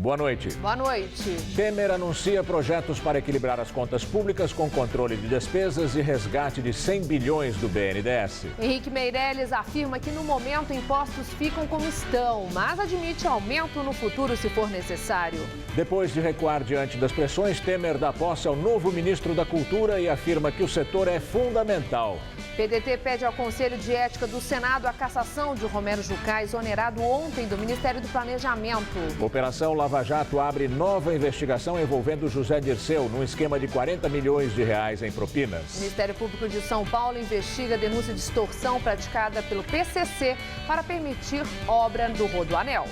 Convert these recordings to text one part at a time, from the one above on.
Boa noite. Boa noite. Temer anuncia projetos para equilibrar as contas públicas com controle de despesas e resgate de 100 bilhões do BNDES. Henrique Meirelles afirma que no momento impostos ficam como estão, mas admite aumento no futuro se for necessário. Depois de recuar diante das pressões, Temer dá posse ao novo ministro da Cultura e afirma que o setor é fundamental. PDT pede ao Conselho de Ética do Senado a cassação de Romero Jucá, exonerado ontem do Ministério do Planejamento. Operação Lava Jato abre nova investigação envolvendo José Dirceu num esquema de 40 milhões de reais em propinas. O Ministério Público de São Paulo investiga a denúncia de extorsão praticada pelo PCC para permitir obra do Rodoanel.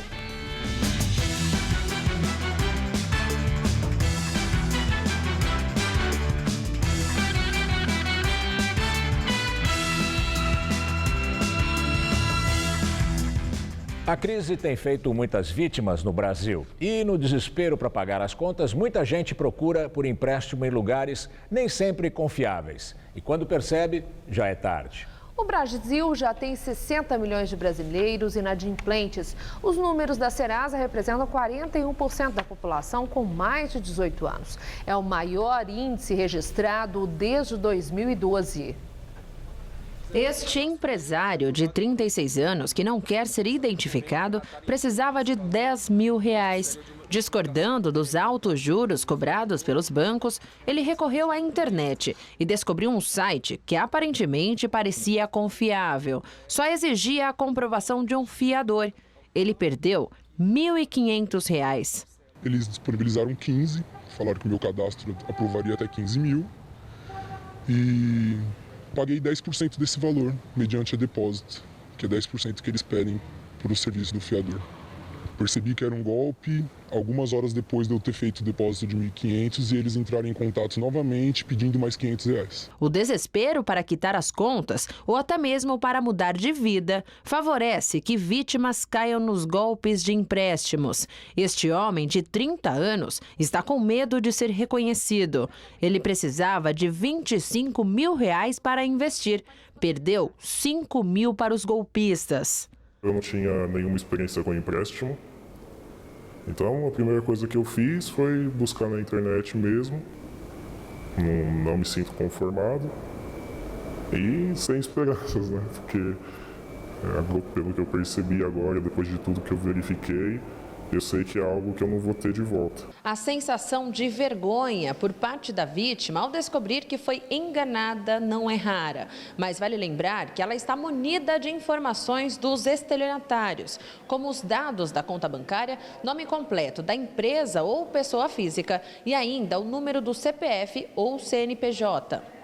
A crise tem feito muitas vítimas no Brasil e, no desespero para pagar as contas, muita gente procura por empréstimo em lugares nem sempre confiáveis. E quando percebe, já é tarde. O Brasil já tem 60 milhões de brasileiros inadimplentes. Os números da Serasa representam 41% da população com mais de 18 anos. É o maior índice registrado desde 2012. Este empresário de 36 anos, que não quer ser identificado, precisava de R$10 mil. Discordando dos altos juros cobrados pelos bancos, ele recorreu à internet e descobriu um site que aparentemente parecia confiável. Só exigia a comprovação de um fiador. Ele perdeu R$1.500. Eles disponibilizaram 15, falaram que o meu cadastro aprovaria até 15 mil e paguei 10% desse valor, mediante a depósito, que é 10% que eles pedem por o serviço do fiador. Percebi que era um golpe algumas horas depois de eu ter feito o depósito de R$1.500 e eles entraram em contato novamente pedindo mais R$500. O desespero para quitar as contas ou até mesmo para mudar de vida favorece que vítimas caiam nos golpes de empréstimos. Este homem de 30 anos está com medo de ser reconhecido. Ele precisava de R$25 mil para investir. Perdeu 5 mil para os golpistas. Eu não tinha nenhuma experiência com empréstimo, então a primeira coisa que eu fiz foi buscar na internet mesmo, não me sinto conformado e sem esperanças, né? Porque pelo que eu percebi agora, depois de tudo que eu verifiquei, eu sei que é algo que eu não vou ter de volta. A sensação de vergonha por parte da vítima ao descobrir que foi enganada não é rara. Mas vale lembrar que ela está munida de informações dos estelionatários, como os dados da conta bancária, nome completo da empresa ou pessoa física e ainda o número do CPF ou CNPJ.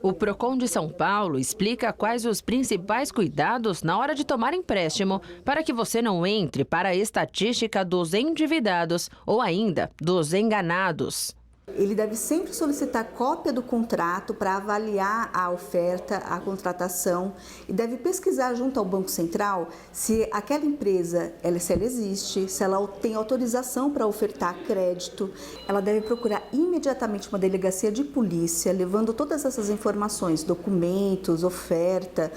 O Procon de São Paulo explica quais os principais cuidados na hora de tomar empréstimo para que você não entre para a estatística dos endividados ou ainda dos enganados. Ele deve sempre solicitar cópia do contrato para avaliar a oferta, a contratação e deve pesquisar junto ao Banco Central se aquela empresa se ela existe, se ela tem autorização para ofertar crédito. Ela deve procurar imediatamente uma delegacia de polícia, levando todas essas informações, documentos, oferta,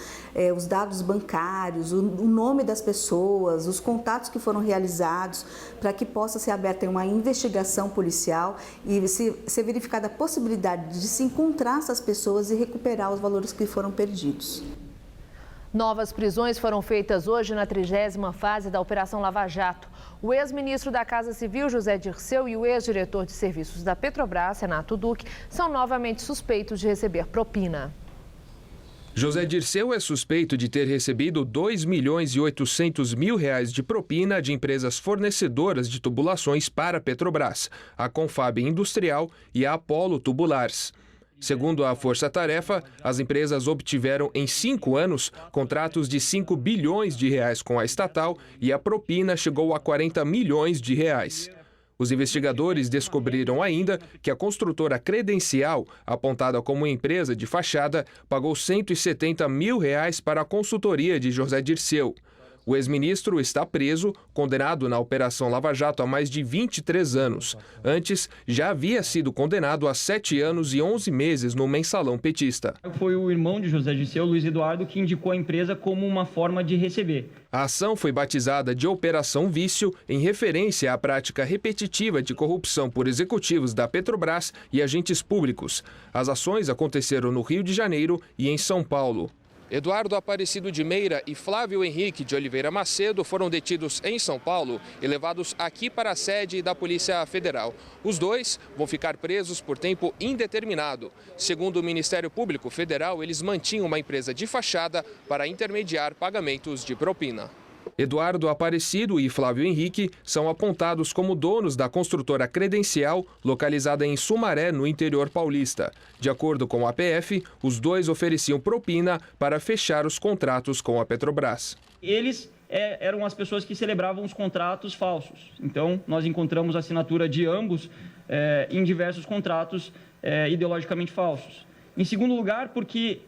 os dados bancários, o nome das pessoas, os contatos que foram realizados, para que possa ser aberta uma investigação policial e ser verificada a possibilidade de se encontrar essas pessoas e recuperar os valores que foram perdidos. Novas prisões foram feitas hoje na 30ª fase da Operação Lava Jato. O ex-ministro da Casa Civil, José Dirceu, e o ex-diretor de serviços da Petrobras, Renato Duque, são novamente suspeitos de receber propina. José Dirceu é suspeito de ter recebido R$2.800.000 de propina de empresas fornecedoras de tubulações para a Petrobras, a Confab Industrial e a Apollo Tubulares. Segundo a Força Tarefa, as empresas obtiveram em 5 anos contratos de R$5 bilhões com a estatal e a propina chegou a R$40 milhões. Os investigadores descobriram ainda que a construtora Credencial, apontada como empresa de fachada, pagou R$170 mil para a consultoria de José Dirceu. O ex-ministro está preso, condenado na Operação Lava Jato há mais de 23 anos. Antes, já havia sido condenado a 7 anos e 11 meses no mensalão petista. Foi o irmão de José Dirceu, Luiz Eduardo, que indicou a empresa como uma forma de receber. A ação foi batizada de Operação Vício, em referência à prática repetitiva de corrupção por executivos da Petrobras e agentes públicos. As ações aconteceram no Rio de Janeiro e em São Paulo. Eduardo Aparecido de Meira e Flávio Henrique de Oliveira Macedo foram detidos em São Paulo e levados aqui para a sede da Polícia Federal. Os dois vão ficar presos por tempo indeterminado. Segundo o Ministério Público Federal, eles mantinham uma empresa de fachada para intermediar pagamentos de propina. Eduardo Aparecido e Flávio Henrique são apontados como donos da construtora Credencial, localizada em Sumaré, no interior paulista. De acordo com a PF, os dois ofereciam propina para fechar os contratos com a Petrobras. Eles eram as pessoas que celebravam os contratos falsos. Então, nós encontramos a assinatura de ambos em diversos contratos ideologicamente falsos. Em segundo lugar, porque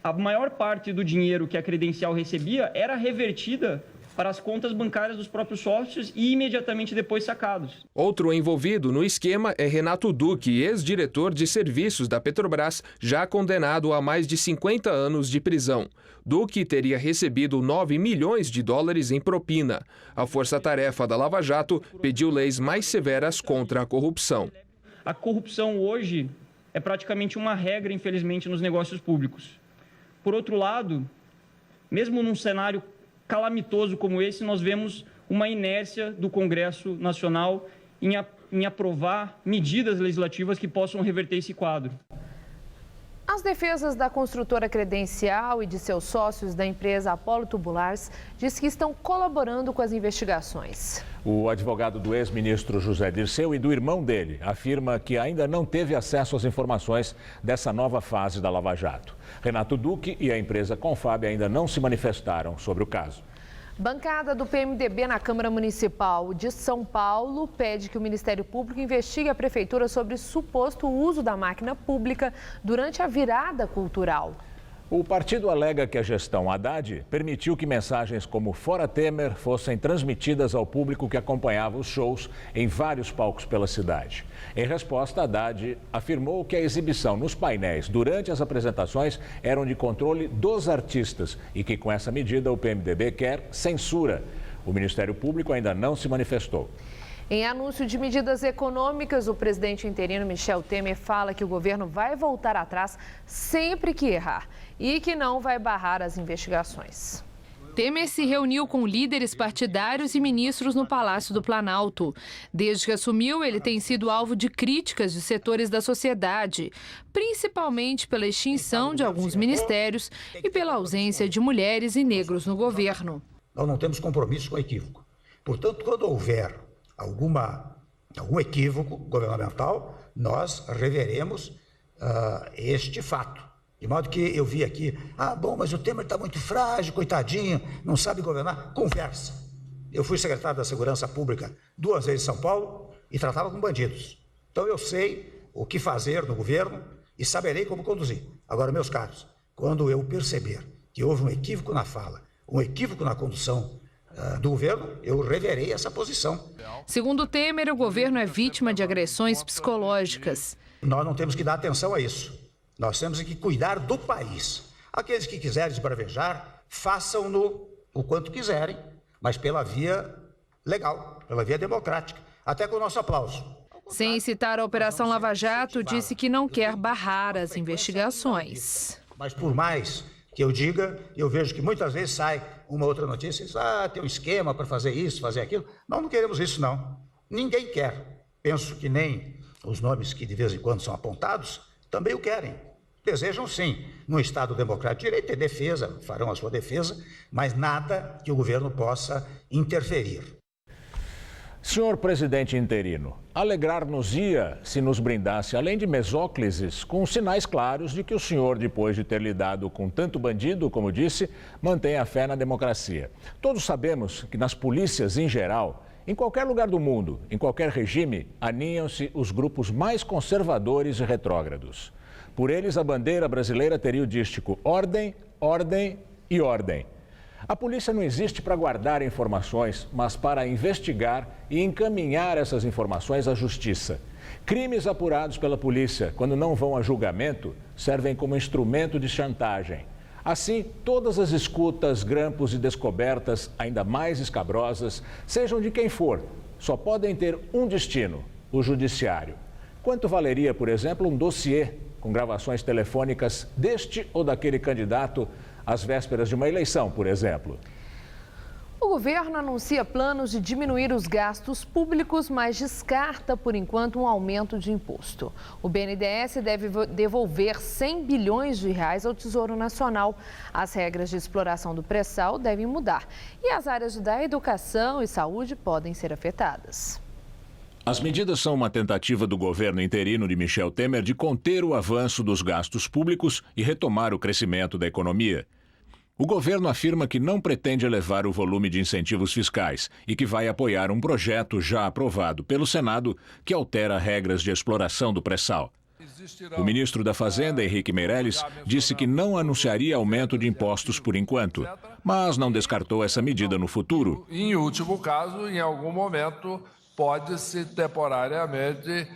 a maior parte do dinheiro que a Credencial recebia era revertida para as contas bancárias dos próprios sócios e imediatamente depois sacados. Outro envolvido no esquema é Renato Duque, ex-diretor de serviços da Petrobras, já condenado a mais de 50 anos de prisão. Duque teria recebido 9 milhões de dólares em propina. A força-tarefa da Lava Jato pediu leis mais severas contra a corrupção. A corrupção hoje é praticamente uma regra, infelizmente, nos negócios públicos. Por outro lado, mesmo num cenário calamitoso como esse, nós vemos uma inércia do Congresso Nacional em aprovar medidas legislativas que possam reverter esse quadro. As defesas da construtora Credencial e de seus sócios da empresa Apollo Tubulares diz que estão colaborando com as investigações. O advogado do ex-ministro José Dirceu e do irmão dele afirma que ainda não teve acesso às informações dessa nova fase da Lava Jato. Renato Duque e a empresa Confab ainda não se manifestaram sobre o caso. Bancada do PMDB na Câmara Municipal de São Paulo pede que o Ministério Público investigue a Prefeitura sobre suposto uso da máquina pública durante a virada cultural. O partido alega que a gestão Haddad permitiu que mensagens como Fora Temer fossem transmitidas ao público que acompanhava os shows em vários palcos pela cidade. Em resposta, Haddad afirmou que a exibição nos painéis durante as apresentações eram de controle dos artistas e que com essa medida o PMDB quer censura. O Ministério Público ainda não se manifestou. Em anúncio de medidas econômicas, o presidente interino Michel Temer fala que o governo vai voltar atrás sempre que errar e que não vai barrar as investigações. Temer se reuniu com líderes partidários e ministros no Palácio do Planalto. Desde que assumiu, ele tem sido alvo de críticas de setores da sociedade, principalmente pela extinção de alguns ministérios e pela ausência de mulheres e negros no governo. Nós não temos compromisso com equívoco. Portanto, quando houver algum equívoco governamental, nós reveremos este fato. De modo que eu vi aqui, mas o Temer está muito frágil, coitadinho, não sabe governar. Conversa. Eu fui secretário da Segurança Pública 2 vezes em São Paulo e tratava com bandidos. Então eu sei o que fazer no governo e saberei como conduzir. Agora, meus caros, quando eu perceber que houve um equívoco na fala, um equívoco na condução do governo, eu reverei essa posição. Segundo Temer, o governo é vítima de agressões psicológicas. Nós não temos que dar atenção a isso. Nós temos que cuidar do país. Aqueles que quiserem esbravejar, façam-no o quanto quiserem, mas pela via legal, pela via democrática, até com o nosso aplauso. Sem citar a Operação Lava Jato, disse que não quer barrar as investigações. Mas por mais que eu diga, eu vejo que muitas vezes sai uma outra notícia e diz, tem um esquema para fazer isso, fazer aquilo. Não queremos isso, não. Ninguém quer. Penso que nem os nomes que de vez em quando são apontados também o querem. Desejam, sim, num Estado democrático de direito, ter defesa, farão a sua defesa, mas nada que o governo possa interferir. Senhor presidente interino, alegrar-nos-ia se nos brindasse, além de mesóclises, com sinais claros de que o senhor, depois de ter lidado com tanto bandido, como disse, mantém a fé na democracia. Todos sabemos que nas polícias em geral, em qualquer lugar do mundo, em qualquer regime, aninham-se os grupos mais conservadores e retrógrados. Por eles, a bandeira brasileira teria o dístico ordem, ordem e ordem. A polícia não existe para guardar informações, mas para investigar e encaminhar essas informações à justiça. Crimes apurados pela polícia, quando não vão a julgamento, servem como instrumento de chantagem. Assim, todas as escutas, grampos e descobertas, ainda mais escabrosas, sejam de quem for, só podem ter um destino: o judiciário. Quanto valeria, por exemplo, um dossiê com gravações telefônicas deste ou daquele candidato às vésperas de uma eleição, por exemplo? O governo anuncia planos de diminuir os gastos públicos, mas descarta, por enquanto, um aumento de imposto. O BNDES deve devolver 100 bilhões de reais ao Tesouro Nacional. As regras de exploração do pré-sal devem mudar e as áreas da educação e saúde podem ser afetadas. As medidas são uma tentativa do governo interino de Michel Temer de conter o avanço dos gastos públicos e retomar o crescimento da economia. O governo afirma que não pretende elevar o volume de incentivos fiscais e que vai apoiar um projeto já aprovado pelo Senado que altera regras de exploração do pré-sal. O ministro da Fazenda, Henrique Meirelles, disse que não anunciaria aumento de impostos por enquanto, mas não descartou essa medida no futuro. Em último caso, em algum momento, pode-se temporariamente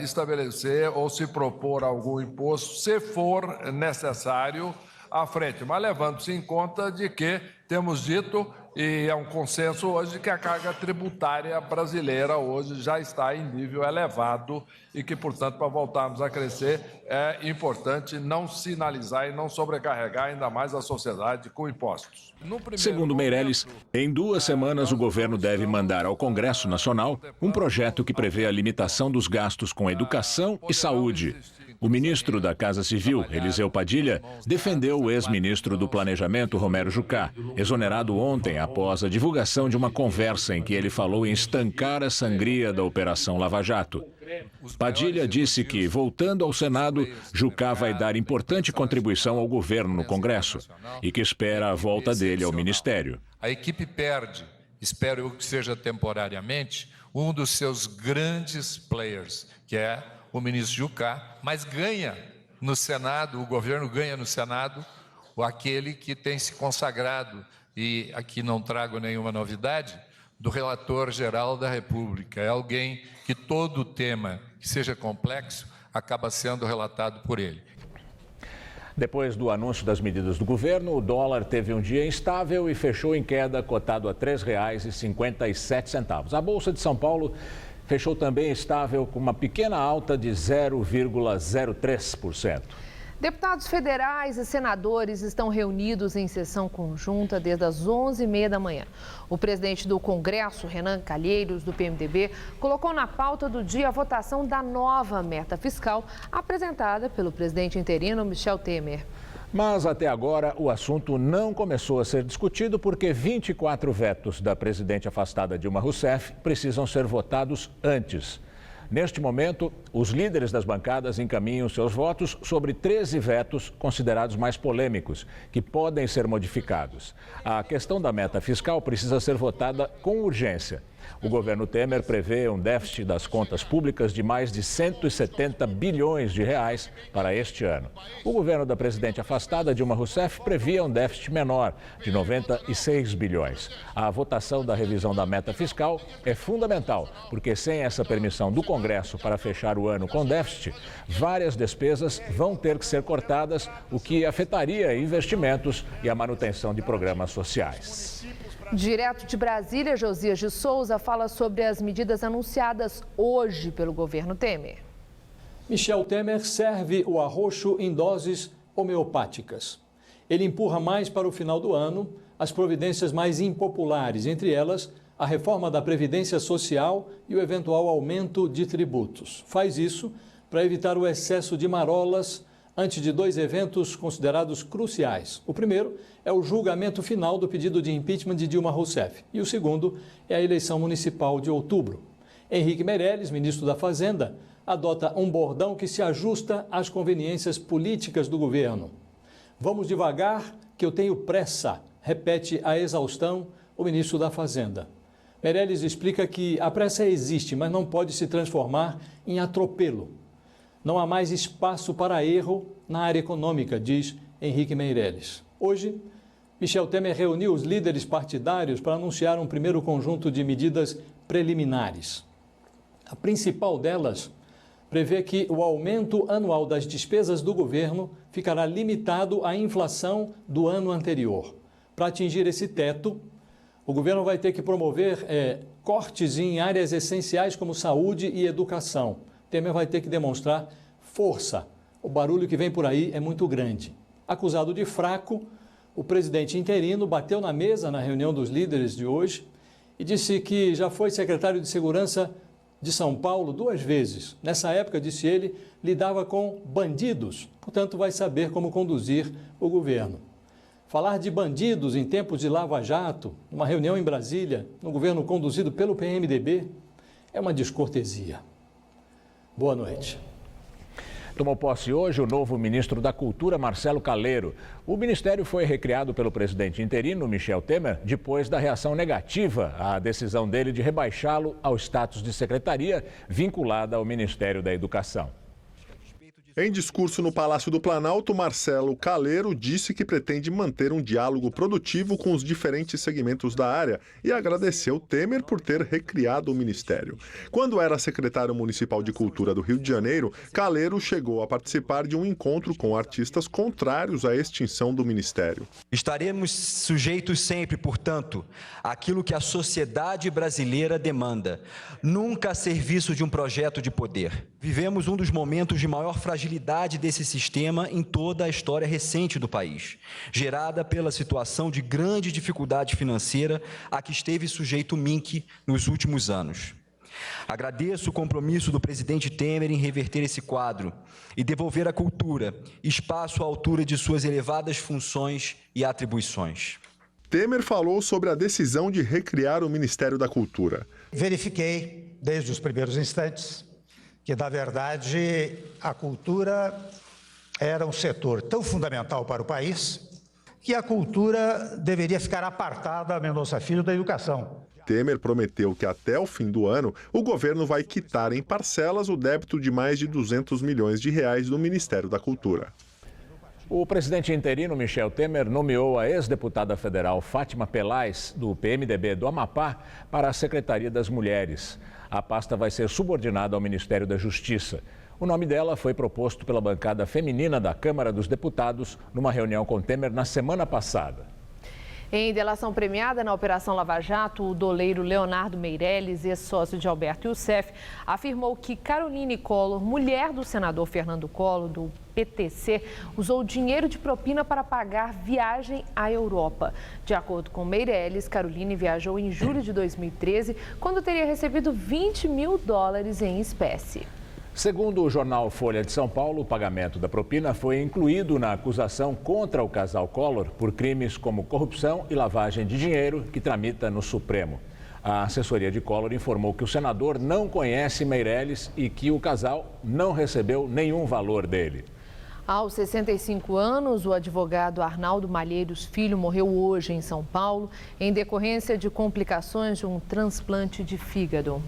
estabelecer ou se propor algum imposto, se for necessário, à frente, mas levando-se em conta de que temos dito, e é um consenso hoje, que a carga tributária brasileira hoje já está em nível elevado e que, portanto, para voltarmos a crescer, é importante não sinalizar e não sobrecarregar ainda mais a sociedade com impostos. Segundo Meirelles, em 2 semanas o governo deve mandar ao Congresso Nacional um projeto que prevê a limitação dos gastos com educação e saúde. O ministro da Casa Civil, Eliseu Padilha, defendeu o ex-ministro do Planejamento, Romero Jucá, exonerado ontem após a divulgação de uma conversa em que ele falou em estancar a sangria da Operação Lava Jato. Padilha disse que, voltando ao Senado, Jucá vai dar importante contribuição ao governo no Congresso e que espera a volta dele ao ministério. A equipe perde, espero eu que seja temporariamente, um dos seus grandes players, que é o ministro Jucá, mas ganha no Senado, o governo ganha no Senado, aquele que tem se consagrado, e aqui não trago nenhuma novidade, do relator-geral da República. É alguém que todo tema que seja complexo acaba sendo relatado por ele. Depois do anúncio das medidas do governo, o dólar teve um dia instável e fechou em queda, cotado a R$ 3,57. A Bolsa de São Paulo fechou também estável, com uma pequena alta de 0,03%. Deputados federais e senadores estão reunidos em sessão conjunta desde as 11h30 da manhã. O presidente do Congresso, Renan Calheiros, do PMDB, colocou na pauta do dia a votação da nova meta fiscal apresentada pelo presidente interino Michel Temer. Mas até agora o assunto não começou a ser discutido porque 24 vetos da presidente afastada Dilma Rousseff precisam ser votados antes. Neste momento, os líderes das bancadas encaminham seus votos sobre 13 vetos considerados mais polêmicos, que podem ser modificados. A questão da meta fiscal precisa ser votada com urgência. O governo Temer prevê um déficit das contas públicas de mais de 170 bilhões de reais para este ano. O governo da presidente afastada, Dilma Rousseff, previa um déficit menor, de 96 bilhões. A votação da revisão da meta fiscal é fundamental, porque sem essa permissão do Congresso para fechar o ano com déficit, várias despesas vão ter que ser cortadas, o que afetaria investimentos e a manutenção de programas sociais. Direto de Brasília, Josias de Souza fala sobre as medidas anunciadas hoje pelo governo Temer. Michel Temer serve o arroxo em doses homeopáticas. Ele empurra mais para o final do ano as providências mais impopulares, entre elas a reforma da Previdência Social e o eventual aumento de tributos. Faz isso para evitar o excesso de marolas antes de 2 eventos considerados cruciais. O primeiro é o julgamento final do pedido de impeachment de Dilma Rousseff e o segundo é a eleição municipal de outubro. Henrique Meirelles, ministro da Fazenda, adota um bordão que se ajusta às conveniências políticas do governo. Vamos devagar que eu tenho pressa, repete a exaustão o ministro da Fazenda. Meirelles explica que a pressa existe, mas não pode se transformar em atropelo. Não há mais espaço para erro na área econômica, diz Henrique Meirelles. Hoje, Michel Temer reuniu os líderes partidários para anunciar um primeiro conjunto de medidas preliminares. A principal delas prevê que o aumento anual das despesas do governo ficará limitado à inflação do ano anterior. Para atingir esse teto, o governo vai ter que promover cortes em áreas essenciais como saúde e educação. Temer vai ter que demonstrar força. O barulho que vem por aí é muito grande. Acusado de fraco, o presidente interino bateu na mesa na reunião dos líderes de hoje e disse que já foi secretário de Segurança de São Paulo 2 vezes. Nessa época, disse ele, lidava com bandidos, portanto vai saber como conduzir o governo. Falar de bandidos em tempos de Lava Jato, numa reunião em Brasília, no governo conduzido pelo PMDB, é uma descortesia. Boa noite. Tomou posse hoje o novo ministro da Cultura, Marcelo Calero. O ministério foi recriado pelo presidente interino, Michel Temer, depois da reação negativa à decisão dele de rebaixá-lo ao status de secretaria vinculada ao Ministério da Educação. Em discurso no Palácio do Planalto, Marcelo Calero disse que pretende manter um diálogo produtivo com os diferentes segmentos da área e agradeceu Temer por ter recriado o ministério. Quando era secretário municipal de Cultura do Rio de Janeiro, Calero chegou a participar de um encontro com artistas contrários à extinção do ministério. Estaremos sujeitos sempre, portanto, àquilo que a sociedade brasileira demanda, nunca a serviço de um projeto de poder. Vivemos um dos momentos de maior fragilidade desse sistema em toda a história recente do país, gerada pela situação de grande dificuldade financeira a que esteve sujeito o MINC nos últimos anos. Agradeço o compromisso do presidente Temer em reverter esse quadro e devolver à cultura espaço à altura de suas elevadas funções e atribuições. Temer falou sobre a decisão de recriar o Ministério da Cultura. Verifiquei, desde os primeiros instantes, que, na verdade, a cultura era um setor tão fundamental para o país que a cultura deveria ficar apartada, Mendonça Filho, da educação. Temer prometeu que até o fim do ano o governo vai quitar em parcelas o débito de mais de 200 milhões de reais do Ministério da Cultura. O presidente interino Michel Temer nomeou a ex-deputada federal Fátima Pelais, do PMDB do Amapá, para a Secretaria das Mulheres. A pasta vai ser subordinada ao Ministério da Justiça. O nome dela foi proposto pela bancada feminina da Câmara dos Deputados numa reunião com Temer na semana passada. Em delação premiada na Operação Lava Jato, o doleiro Leonardo Meirelles, ex-sócio de Alberto Youssef, afirmou que Caroline Collor, mulher do senador Fernando Collor, do PTC, usou dinheiro de propina para pagar viagem à Europa. De acordo com Meirelles, Caroline viajou em julho de 2013, quando teria recebido $20 mil em espécie. Segundo o jornal Folha de São Paulo, o pagamento da propina foi incluído na acusação contra o casal Collor por crimes como corrupção e lavagem de dinheiro que tramita no Supremo. A assessoria de Collor informou que o senador não conhece Meirelles e que o casal não recebeu nenhum valor dele. Aos 65 anos, o advogado Arnaldo Malheiros Filho morreu hoje em São Paulo em decorrência de complicações de um transplante de fígado.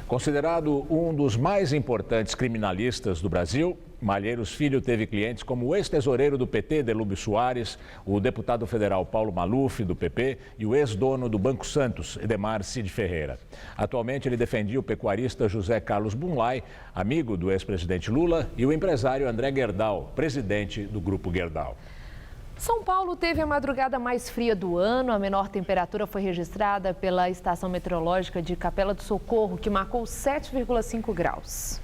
Considerado um dos mais importantes criminalistas do Brasil, Malheiros Filho teve clientes como o ex-tesoureiro do PT, Delúbio Soares, o deputado federal Paulo Maluf, do PP, e o ex-dono do Banco Santos, Edemar Cid Ferreira. Atualmente, ele defendia o pecuarista José Carlos Bunlai, amigo do ex-presidente Lula, e o empresário André Gerdau, presidente do Grupo Gerdau. São Paulo teve a madrugada mais fria do ano. A menor temperatura foi registrada pela estação meteorológica de Capela do Socorro, que marcou 7,5 graus.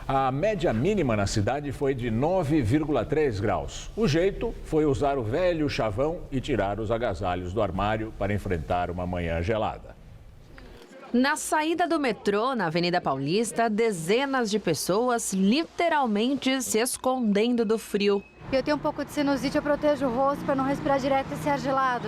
A média mínima na cidade foi de 9,3 graus. O jeito foi usar o velho chavão e tirar os agasalhos do armário para enfrentar uma manhã gelada. Na saída do metrô, na Avenida Paulista, dezenas de pessoas literalmente se escondendo do frio. Eu tenho um pouco de sinusite, eu protejo o rosto para não respirar direto esse ar gelado,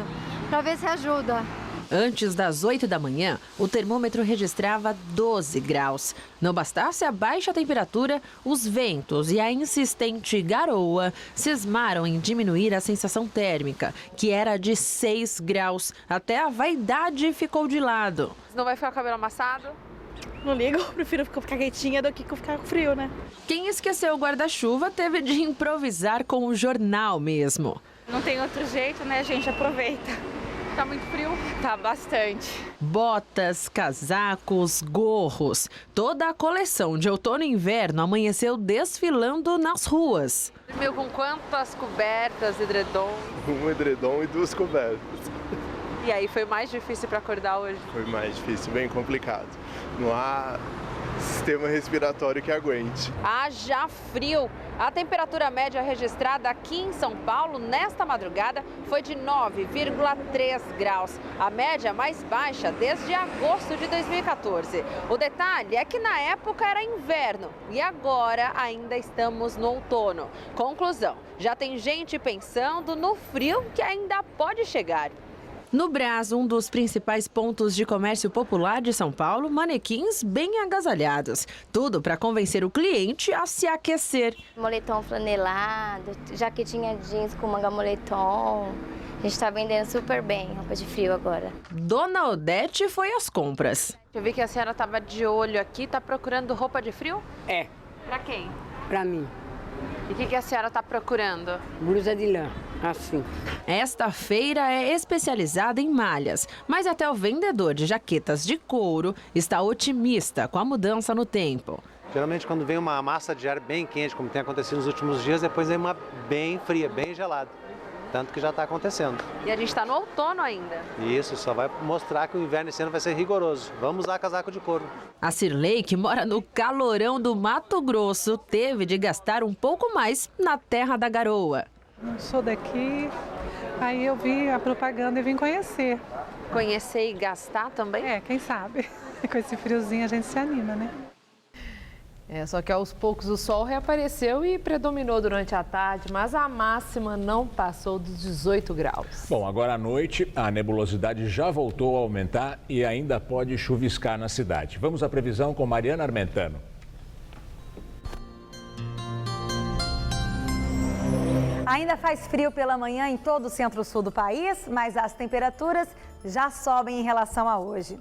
para ver se ajuda. Antes das 8 da manhã, o termômetro registrava 12 graus. Não bastasse a baixa temperatura, os ventos e a insistente garoa cismaram em diminuir a sensação térmica, que era de 6 graus. Até a vaidade ficou de lado. Não vai ficar com o cabelo amassado? Não ligo, eu prefiro ficar quentinha do que ficar com frio, né? Quem esqueceu o guarda-chuva teve de improvisar com o jornal mesmo. Não tem outro jeito, né? A gente aproveita. Tá muito frio? Tá bastante. Botas, casacos, gorros. Toda a coleção de outono e inverno amanheceu desfilando nas ruas. Dormiu com quantas cobertas, edredom? Um edredom e 2 cobertas. E aí, foi mais difícil para acordar hoje? Foi mais difícil, bem complicado. Não há sistema respiratório que aguente. Haja frio! A temperatura média registrada aqui em São Paulo nesta madrugada foi de 9,3 graus. A média mais baixa desde agosto de 2014. O detalhe é que na época era inverno e agora ainda estamos no outono. Conclusão, já tem gente pensando no frio que ainda pode chegar. No Brás, um dos principais pontos de comércio popular de São Paulo, manequins bem agasalhados. Tudo para convencer o cliente a se aquecer. Moletom flanelado, jaquetinha jeans com manga moletom. A gente está vendendo super bem, roupa de frio agora. Dona Odete foi às compras. Eu vi que a senhora estava de olho aqui, está procurando roupa de frio? É. Para quem? Para mim. E o que a senhora está procurando? Blusa de lã, assim. Esta feira é especializada em malhas, mas até o vendedor de jaquetas de couro está otimista com a mudança no tempo. Geralmente quando vem uma massa de ar bem quente, como tem acontecido nos últimos dias, depois vem uma bem fria, bem gelada. Tanto que já está acontecendo. E a gente está no outono ainda. Isso, só vai mostrar que o inverno esse ano vai ser rigoroso. Vamos usar casaco de couro. A Cirlei, que mora no calorão do Mato Grosso, teve de gastar um pouco mais na terra da garoa. Não sou daqui, aí eu vi a propaganda e vim conhecer. Conhecer e gastar também? É, quem sabe. Com esse friozinho a gente se anima, né? Só que aos poucos o sol reapareceu e predominou durante a tarde, mas a máxima não passou dos 18 graus. Bom, agora à noite a nebulosidade já voltou a aumentar e ainda pode chuviscar na cidade. Vamos à previsão com Mariana Armentano. Ainda faz frio pela manhã em todo o centro-sul do país, mas as temperaturas já sobem em relação a hoje.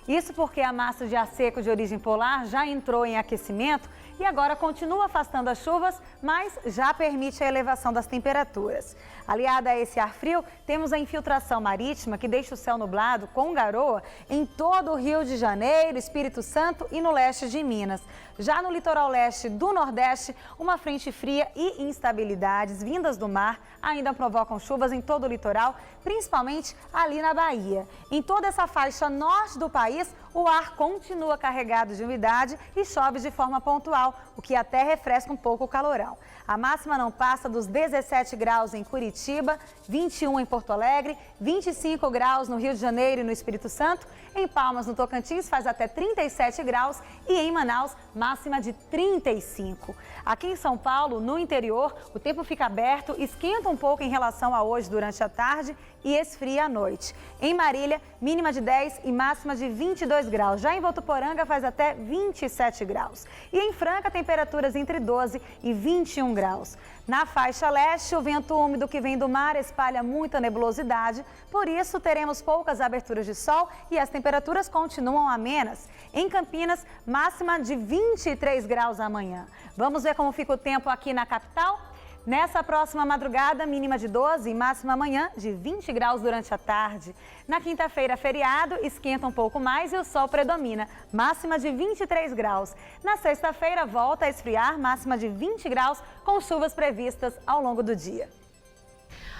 Isso porque a massa de ar seco de origem polar já entrou em aquecimento e agora continua afastando as chuvas, mas já permite a elevação das temperaturas. Aliada a esse ar frio, temos a infiltração marítima que deixa o céu nublado com garoa em todo o Rio de Janeiro, Espírito Santo e no leste de Minas. Já no litoral leste do Nordeste, uma frente fria e instabilidades vindas do mar ainda provocam chuvas em todo o litoral, principalmente ali na Bahia. Em toda essa faixa norte do país, o ar continua carregado de umidade e chove de forma pontual, o que até refresca um pouco o calorão. A máxima não passa dos 17 graus em Curitiba, 21 em Porto Alegre, 25 graus no Rio de Janeiro e no Espírito Santo. Em Palmas, no Tocantins, faz até 37 graus e em Manaus, máxima de 35. Aqui em São Paulo, no interior, o tempo fica aberto, esquenta um pouco em relação a hoje durante a tarde e esfria à noite. Em Marília, mínima de 10 e máxima de 22 graus. Já em Votuporanga faz até 27 graus. E em Franca, temperaturas entre 12 e 21 graus. Na faixa leste, o vento úmido que vem do mar espalha muita nebulosidade, por isso teremos poucas aberturas de sol e as temperaturas continuam amenas. Em Campinas, máxima de 23 graus amanhã. Vamos ver como fica o tempo aqui na capital? Nessa próxima madrugada, mínima de 12 e máxima amanhã de 20 graus durante a tarde. Na quinta-feira, feriado, esquenta um pouco mais e o sol predomina, máxima de 23 graus. Na sexta-feira, volta a esfriar, máxima de 20 graus, com chuvas previstas ao longo do dia.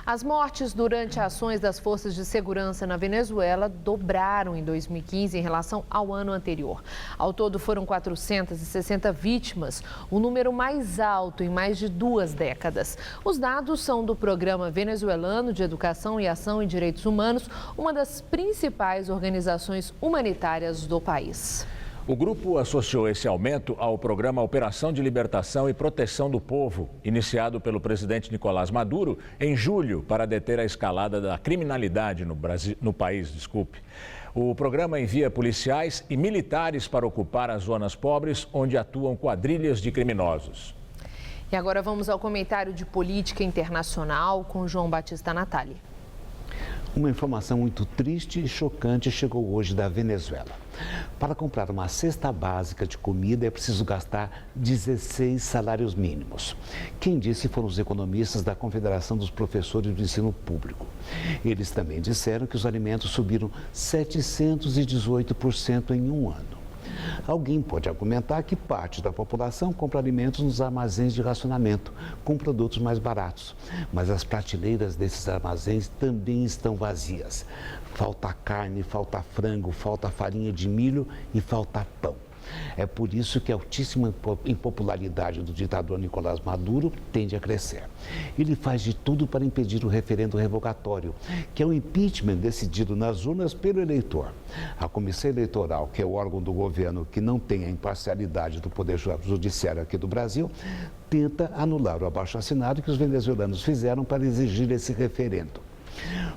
As mortes durante ações das forças de segurança na Venezuela dobraram em 2015 em relação ao ano anterior. Ao todo foram 460 vítimas, o número mais alto em mais de 2 décadas. Os dados são do Programa Venezuelano de Educação e Ação em Direitos Humanos, uma das principais organizações humanitárias do país. O grupo associou esse aumento ao programa Operação de Libertação e Proteção do Povo, iniciado pelo presidente Nicolás Maduro em julho para deter a escalada da criminalidade no país. O programa envia policiais e militares para ocupar as zonas pobres onde atuam quadrilhas de criminosos. E agora vamos ao comentário de política internacional com João Batista Natali. Uma informação muito triste e chocante chegou hoje da Venezuela. Para comprar uma cesta básica de comida é preciso gastar 16 salários mínimos. Quem disse foram os economistas da Confederação dos Professores do Ensino Público. Eles também disseram que os alimentos subiram 718% em um ano. Alguém pode argumentar que parte da população compra alimentos nos armazéns de racionamento, com produtos mais baratos. Mas as prateleiras desses armazéns também estão vazias. Falta carne, falta frango, falta farinha de milho e falta pão. É por isso que a altíssima impopularidade do ditador Nicolás Maduro tende a crescer. Ele faz de tudo para impedir o referendo revogatório, que é o impeachment decidido nas urnas pelo eleitor. A Comissão Eleitoral, que é o órgão do governo que não tem a imparcialidade do Poder Judiciário aqui do Brasil, tenta anular o abaixo-assinado que os venezuelanos fizeram para exigir esse referendo.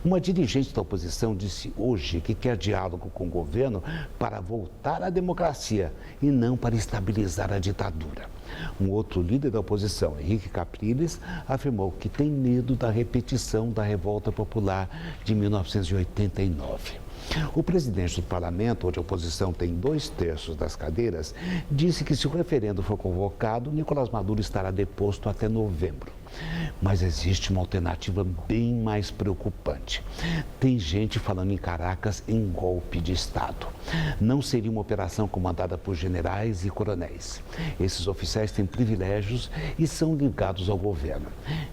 Uma dirigente da oposição disse hoje que quer diálogo com o governo para voltar à democracia e não para estabilizar a ditadura. Um outro líder da oposição, Henrique Capriles, afirmou que tem medo da repetição da revolta popular de 1989. O presidente do parlamento, onde a oposição tem 2/3 das cadeiras, disse que se o referendo for convocado, Nicolás Maduro estará deposto até novembro. Mas existe uma alternativa bem mais preocupante. Tem gente falando em Caracas em golpe de Estado. Não seria uma operação comandada por generais e coronéis. Esses oficiais têm privilégios e são ligados ao governo.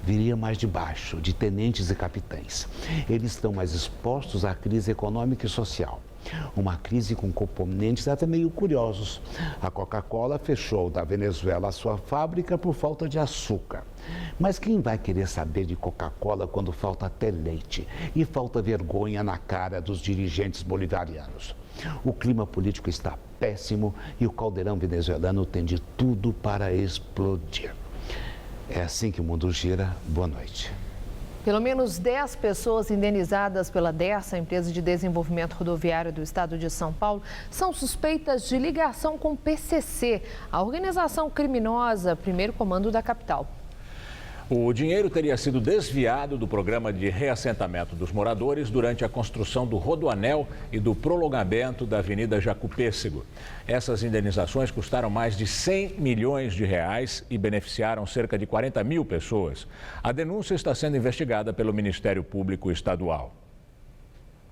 Viria mais de baixo, de tenentes e capitães. Eles estão mais expostos à crise econômica e social. Uma crise com componentes até meio curiosos. A Coca-Cola fechou da Venezuela a sua fábrica por falta de açúcar. Mas quem vai querer saber de Coca-Cola quando falta até leite e falta vergonha na cara dos dirigentes bolivarianos? O clima político está péssimo e o caldeirão venezuelano tem de tudo para explodir. É assim que o mundo gira. Boa noite. Pelo menos 10 pessoas indenizadas pela DERSA, empresa de desenvolvimento rodoviário do estado de São Paulo, são suspeitas de ligação com o PCC, a organização criminosa Primeiro Comando da capital. O dinheiro teria sido desviado do programa de reassentamento dos moradores durante a construção do Rodoanel e do prolongamento da Avenida Jacupêssego. Essas indenizações custaram mais de 100 milhões de reais e beneficiaram cerca de 40 mil pessoas. A denúncia está sendo investigada pelo Ministério Público Estadual.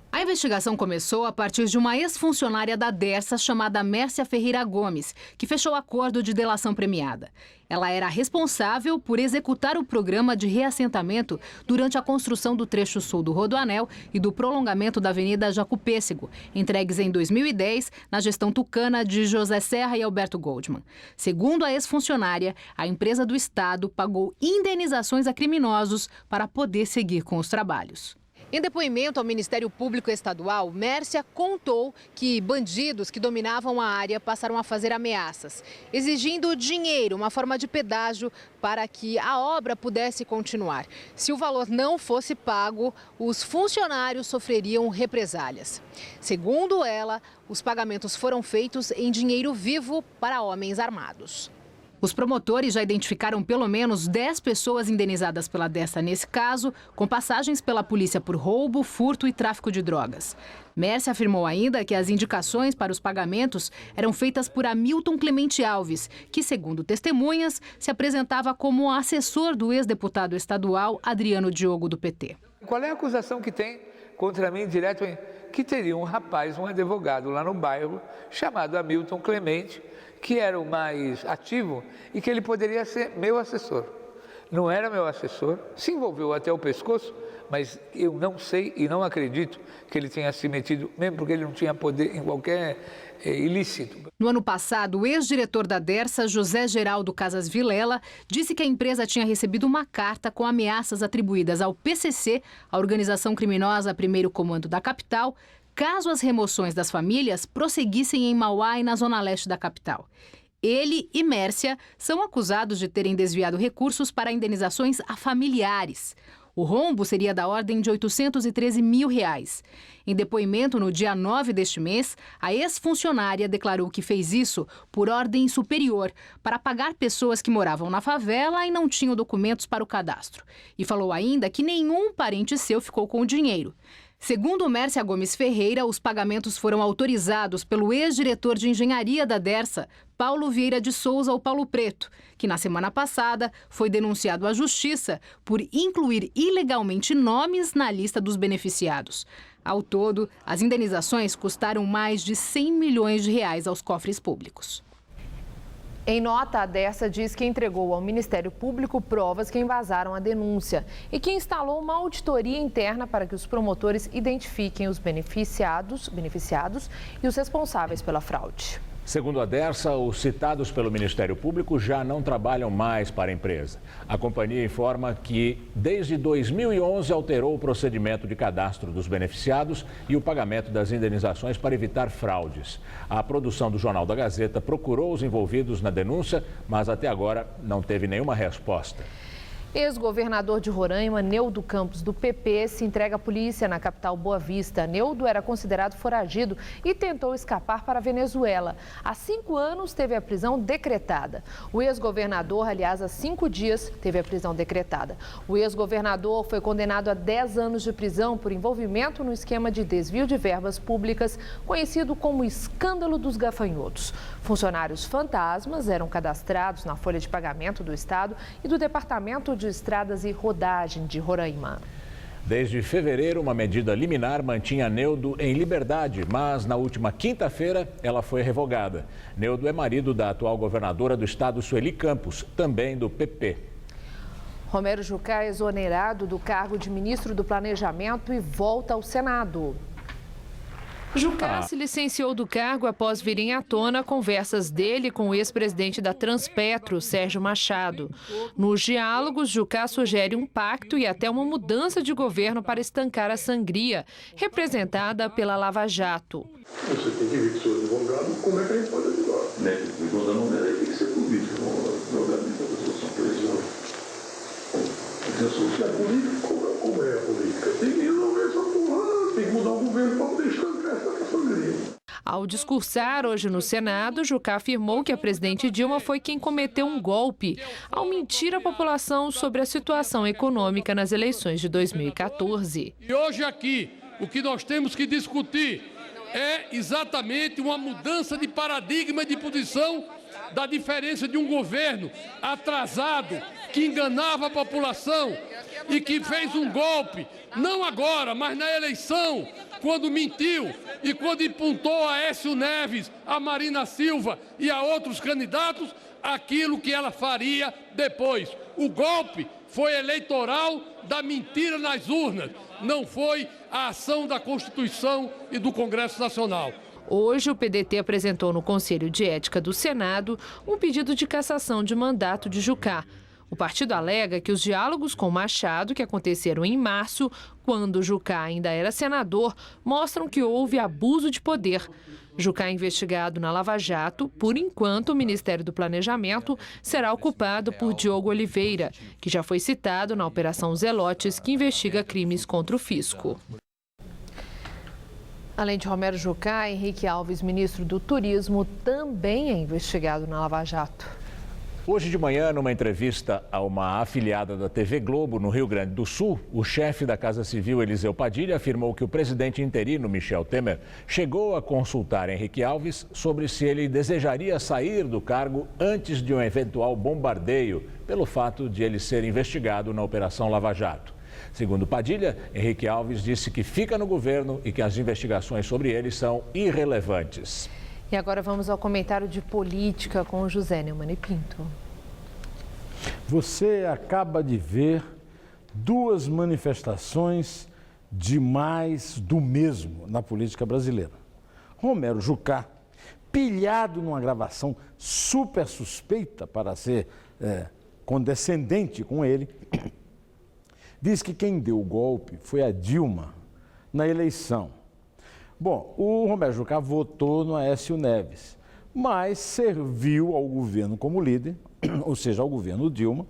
A investigação começou a partir de uma ex-funcionária da DERSA chamada Mércia Ferreira Gomes, que fechou acordo de delação premiada. Ela era responsável por executar o programa de reassentamento durante a construção do trecho sul do Rodoanel e do prolongamento da Avenida Jacupêssego, entregues em 2010 na gestão tucana de José Serra e Alberto Goldman. Segundo a ex-funcionária, a empresa do Estado pagou indenizações a criminosos para poder seguir com os trabalhos. Em depoimento ao Ministério Público Estadual, Mércia contou que bandidos que dominavam a área passaram a fazer ameaças, exigindo dinheiro, uma forma de pedágio, para que a obra pudesse continuar. Se o valor não fosse pago, os funcionários sofreriam represálias. Segundo ela, os pagamentos foram feitos em dinheiro vivo para homens armados. Os promotores já identificaram pelo menos 10 pessoas indenizadas pela DERSA nesse caso, com passagens pela polícia por roubo, furto e tráfico de drogas. Mércia afirmou ainda que as indicações para os pagamentos eram feitas por Hamilton Clemente Alves, que, segundo testemunhas, se apresentava como assessor do ex-deputado estadual Adriano Diogo, do PT. Qual é a acusação que tem contra mim direto? Que teria um rapaz, um advogado lá no bairro, chamado Hamilton Clemente, que era o mais ativo e que ele poderia ser meu assessor. Não era meu assessor, se envolveu até o pescoço, mas eu não sei e não acredito que ele tenha se metido, mesmo porque ele não tinha poder em qualquer ilícito. No ano passado, o ex-diretor da DERSA, José Geraldo Casas Vilela, disse que a empresa tinha recebido uma carta com ameaças atribuídas ao PCC, a organização criminosa Primeiro Comando da capital, caso as remoções das famílias prosseguissem em Mauá e na zona leste da capital. Ele e Mércia são acusados de terem desviado recursos para indenizações a familiares. O rombo seria da ordem de R$ 813 mil. Em depoimento no dia 9 deste mês, a ex-funcionária declarou que fez isso por ordem superior, para pagar pessoas que moravam na favela e não tinham documentos para o cadastro. E falou ainda que nenhum parente seu ficou com o dinheiro. Segundo Mércia Gomes Ferreira, os pagamentos foram autorizados pelo ex-diretor de engenharia da Dersa, Paulo Vieira de Souza, ou Paulo Preto, que na semana passada foi denunciado à Justiça por incluir ilegalmente nomes na lista dos beneficiados. Ao todo, as indenizações custaram mais de 100 milhões de reais aos cofres públicos. Em nota, a Dersa diz que entregou ao Ministério Público provas que embasaram a denúncia e que instalou uma auditoria interna para que os promotores identifiquem os beneficiados e os responsáveis pela fraude. Segundo a Dersa, os citados pelo Ministério Público já não trabalham mais para a empresa. A companhia informa que, desde 2011, alterou o procedimento de cadastro dos beneficiados e o pagamento das indenizações para evitar fraudes. A produção do Jornal da Gazeta procurou os envolvidos na denúncia, mas até agora não teve nenhuma resposta. Ex-governador de Roraima, Neudo Campos, do PP, se entrega à polícia na capital Boa Vista. Neudo era considerado foragido e tentou escapar para a Venezuela. Há 5 anos teve a prisão decretada. O ex-governador, aliás, há 5 dias teve a prisão decretada. O ex-governador foi condenado a 10 anos de prisão por envolvimento no esquema de desvio de verbas públicas, conhecido como escândalo dos gafanhotos. Funcionários fantasmas eram cadastrados na folha de pagamento do Estado e do Departamento de Estradas e Rodagem de Roraima. Desde fevereiro, uma medida liminar mantinha Neudo em liberdade, mas na última quinta-feira ela foi revogada. Neudo é marido da atual governadora do estado, Sueli Campos, também do PP. Romero Jucá é exonerado do cargo de ministro do Planejamento e volta ao Senado. Jucá se licenciou do cargo após virem à tona conversas dele com o ex-presidente da Transpetro, Sérgio Machado. Nos diálogos, Jucá sugere um pacto e até uma mudança de governo para estancar a sangria, representada pela Lava Jato. Você tem que ver que sou advogado, como é que a gente pode ajudar? O advogado não tem que ser político, o advogado tem que fazer solução política. A solução é política, como é a política? Tem que resolver essa porra, tem que mudar o governo para poder estancar. Ao discursar hoje no Senado, Jucá afirmou que a presidente Dilma foi quem cometeu um golpe ao mentir à população sobre a situação econômica nas eleições de 2014. E hoje aqui, o que nós temos que discutir é exatamente uma mudança de paradigma e de posição da diferença de um governo atrasado, que enganava a população e que fez um golpe, não agora, mas na eleição, quando mentiu e quando imputou a Aécio Neves, a Marina Silva e a outros candidatos aquilo que ela faria depois. O golpe foi eleitoral da mentira nas urnas, não foi a ação da Constituição e do Congresso Nacional. Hoje, o PDT apresentou no Conselho de Ética do Senado um pedido de cassação de mandato de Jucá. O partido alega que os diálogos com Machado, que aconteceram em março, quando Jucá ainda era senador, mostram que houve abuso de poder. Jucá é investigado na Lava Jato. Por enquanto, o Ministério do Planejamento será ocupado por Diogo Oliveira, que já foi citado na Operação Zelotes, que investiga crimes contra o fisco. Além de Romero Jucá, Henrique Alves, ministro do Turismo, também é investigado na Lava Jato. Hoje de manhã, numa entrevista a uma afiliada da TV Globo, no Rio Grande do Sul, o chefe da Casa Civil, Eliseu Padilha, afirmou que o presidente interino, Michel Temer, chegou a consultar Henrique Alves sobre se ele desejaria sair do cargo antes de um eventual bombardeio, pelo fato de ele ser investigado na Operação Lava Jato. Segundo Padilha, Henrique Alves disse que fica no governo e que as investigações sobre ele são irrelevantes. E agora vamos ao comentário de política com o José Neumann e Pinto. Você acaba de ver 2 manifestações de mais do mesmo na política brasileira. Romero Jucá, pilhado numa gravação super suspeita para ser condescendente com ele, diz que quem deu o golpe foi a Dilma na eleição. Bom, o Romero Jucá votou no Aécio Neves, mas serviu ao governo como líder, ou seja, ao governo Dilma,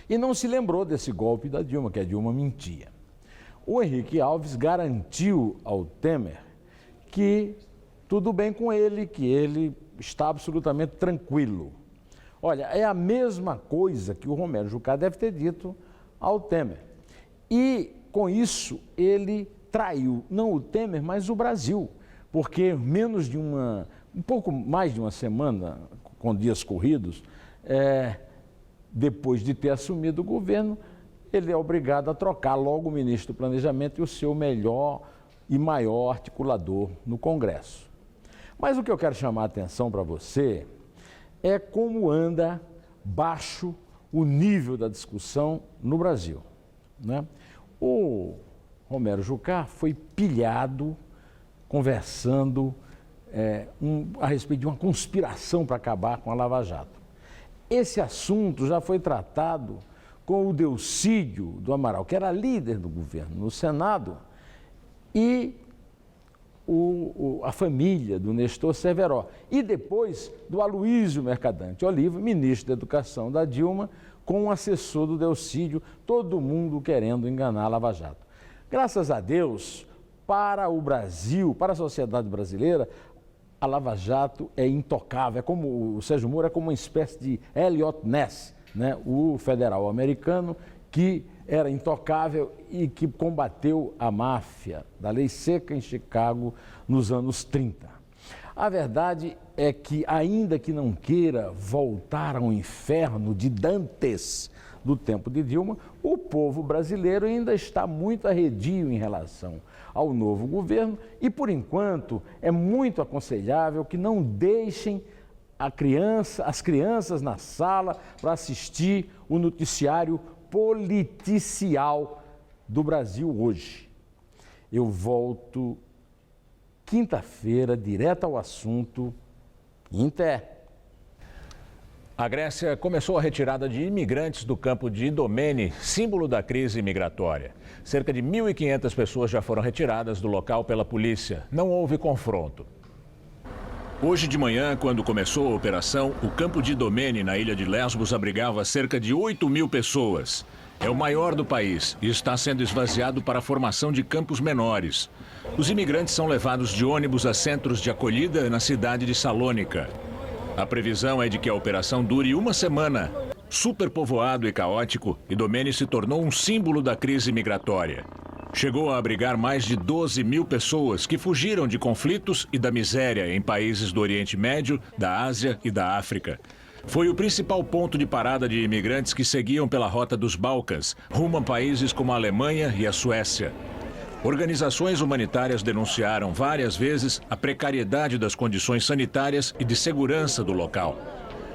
e não se lembrou desse golpe da Dilma, que a Dilma mentia. O Henrique Alves garantiu ao Temer que tudo bem com ele, que ele está absolutamente tranquilo. Olha, é a mesma coisa que o Romero Jucá deve ter dito ao Temer. E, com isso, ele traiu não o Temer, mas o Brasil, porque um pouco mais de uma semana, com dias corridos, depois de ter assumido o governo, ele é obrigado a trocar logo o ministro do Planejamento e o seu melhor e maior articulador no Congresso. Mas o que eu quero chamar a atenção para você é como anda baixo o nível da discussão no Brasil, né? O Romero Jucá foi pilhado conversando a respeito de uma conspiração para acabar com a Lava Jato. Esse assunto já foi tratado com o Delcídio do Amaral, que era líder do governo no Senado, e a família do Nestor Cerveró, e depois do Aloísio Mercadante Oliva, ministro da Educação da Dilma, com um assessor do Delcídio, todo mundo querendo enganar a Lava Jato. Graças a Deus, para o Brasil, para a sociedade brasileira, a Lava Jato é intocável, é como o Sérgio Moro é como uma espécie de Elliot Ness, né? O federal americano que era intocável e que combateu a máfia da lei seca em Chicago nos anos 30. A verdade é que, ainda que não queira voltar ao inferno de Dantes do tempo de Dilma, o povo brasileiro ainda está muito arredio em relação ao novo governo e, por enquanto, é muito aconselhável que não deixem as crianças na sala para assistir o noticiário politicial do Brasil hoje. Eu volto quinta-feira, direto ao assunto. Inter. A Grécia começou a retirada de imigrantes do campo de Idomeni, símbolo da crise migratória. Cerca de 1.500 pessoas já foram retiradas do local pela polícia. Não houve confronto. Hoje de manhã, quando começou a operação, o campo de Idomeni, na ilha de Lesbos, abrigava cerca de 8.000 pessoas. É o maior do país e está sendo esvaziado para a formação de campos menores. Os imigrantes são levados de ônibus a centros de acolhida na cidade de Salônica. A previsão é de que a operação dure uma semana. Superpovoado e caótico, Idomeni se tornou um símbolo da crise migratória. Chegou a abrigar mais de 12.000 pessoas que fugiram de conflitos e da miséria em países do Oriente Médio, da Ásia e da África. Foi o principal ponto de parada de imigrantes que seguiam pela rota dos Balcãs, rumo a países como a Alemanha e a Suécia. Organizações humanitárias denunciaram várias vezes a precariedade das condições sanitárias e de segurança do local.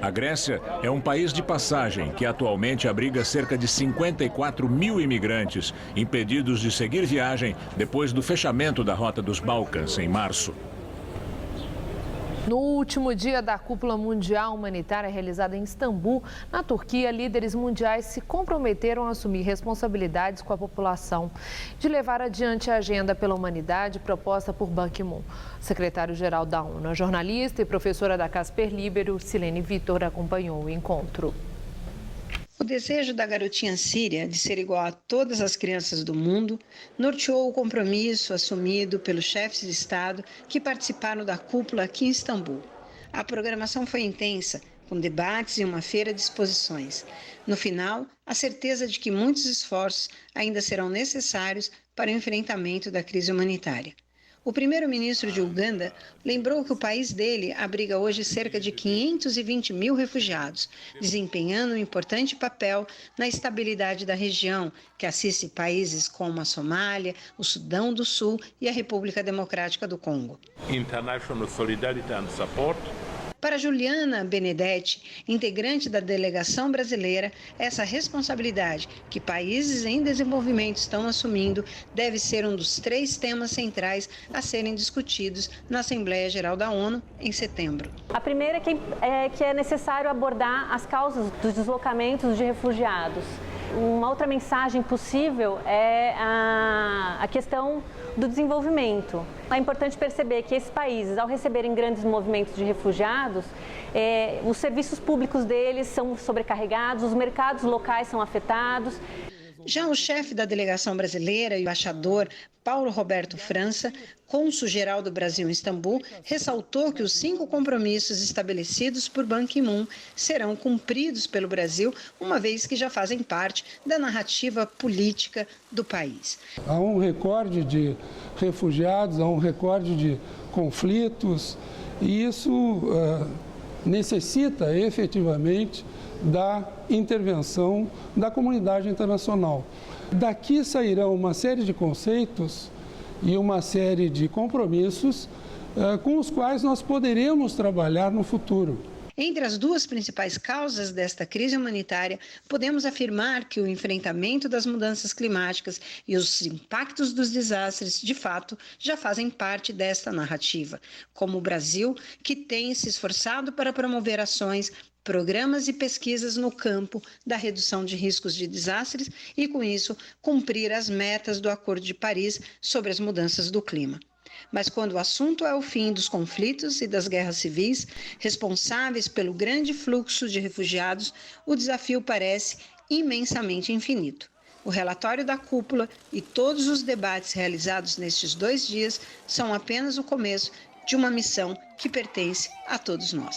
A Grécia é um país de passagem que atualmente abriga cerca de 54.000 imigrantes impedidos de seguir viagem depois do fechamento da rota dos Balcãs em março. No último dia da Cúpula Mundial Humanitária realizada em Istambul, na Turquia, líderes mundiais se comprometeram a assumir responsabilidades com a população de levar adiante a agenda pela humanidade proposta por Ban Ki-moon. Secretário-geral da ONU, a jornalista e professora da Casper Libero, Silene Vitor, acompanhou o encontro. O desejo da garotinha síria de ser igual a todas as crianças do mundo norteou o compromisso assumido pelos chefes de Estado que participaram da cúpula aqui em Istambul. A programação foi intensa, com debates e uma feira de exposições. No final, a certeza de que muitos esforços ainda serão necessários para o enfrentamento da crise humanitária. O primeiro-ministro de Uganda lembrou que o país dele abriga hoje cerca de 520.000 refugiados, desempenhando um importante papel na estabilidade da região, que assiste países como a Somália, o Sudão do Sul e a República Democrática do Congo. International solidarity and support. Para Juliana Benedetti, integrante da delegação brasileira, essa responsabilidade que países em desenvolvimento estão assumindo deve ser um dos 3 temas centrais a serem discutidos na Assembleia Geral da ONU em setembro. A primeira é que é necessário abordar as causas dos deslocamentos de refugiados. Uma outra mensagem possível é a questão do desenvolvimento. É importante perceber que esses países, ao receberem grandes movimentos de refugiados, os serviços públicos deles são sobrecarregados, os mercados locais são afetados. Já o chefe da delegação brasileira e o embaixador Paulo Roberto França, cônsul-geral do Brasil em Istambul, ressaltou que os 5 compromissos estabelecidos por Ban Ki-moon serão cumpridos pelo Brasil, uma vez que já fazem parte da narrativa política do país. Há um recorde de refugiados, há um recorde de conflitos, e isso necessita efetivamente da intervenção da comunidade internacional. Daqui sairão uma série de conceitos e uma série de compromissos com os quais nós poderemos trabalhar no futuro. Entre as 2 principais causas desta crise humanitária, podemos afirmar que o enfrentamento das mudanças climáticas e os impactos dos desastres, de fato, já fazem parte desta narrativa, como o Brasil, que tem se esforçado para promover ações, programas e pesquisas no campo da redução de riscos de desastres e, com isso, cumprir as metas do Acordo de Paris sobre as mudanças do clima. Mas quando o assunto é o fim dos conflitos e das guerras civis, responsáveis pelo grande fluxo de refugiados, o desafio parece imensamente infinito. O relatório da cúpula e todos os debates realizados nestes 2 dias são apenas o começo de uma missão que pertence a todos nós.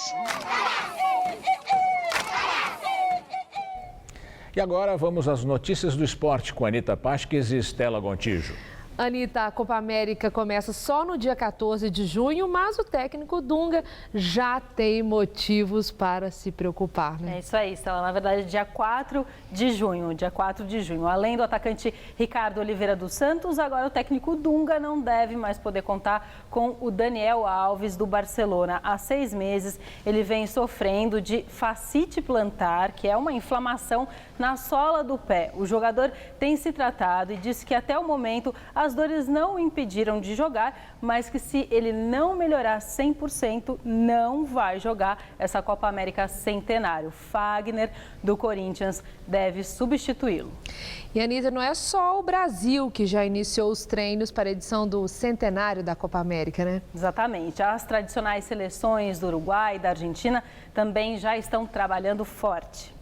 E agora vamos às notícias do esporte com Anita Pasques e Estela Gontijo. Anitta, a Copa América começa só no dia 14 de junho, mas o técnico Dunga já tem motivos para se preocupar, né? É isso aí, Estela. Na verdade, dia 4 de junho. Além do atacante Ricardo Oliveira dos Santos, agora o técnico Dunga não deve mais poder contar com o Daniel Alves do Barcelona. Há 6 meses, ele vem sofrendo de fascite plantar, que é uma inflamação na sola do pé. O jogador tem se tratado e disse que até o momento as dores não o impediram de jogar, mas que se ele não melhorar 100%, não vai jogar essa Copa América Centenário. Fagner, do Corinthians, deve substituí-lo. E, Anitta, não é só o Brasil que já iniciou os treinos para a edição do Centenário da Copa América, né? Exatamente. As tradicionais seleções do Uruguai e da Argentina também já estão trabalhando forte.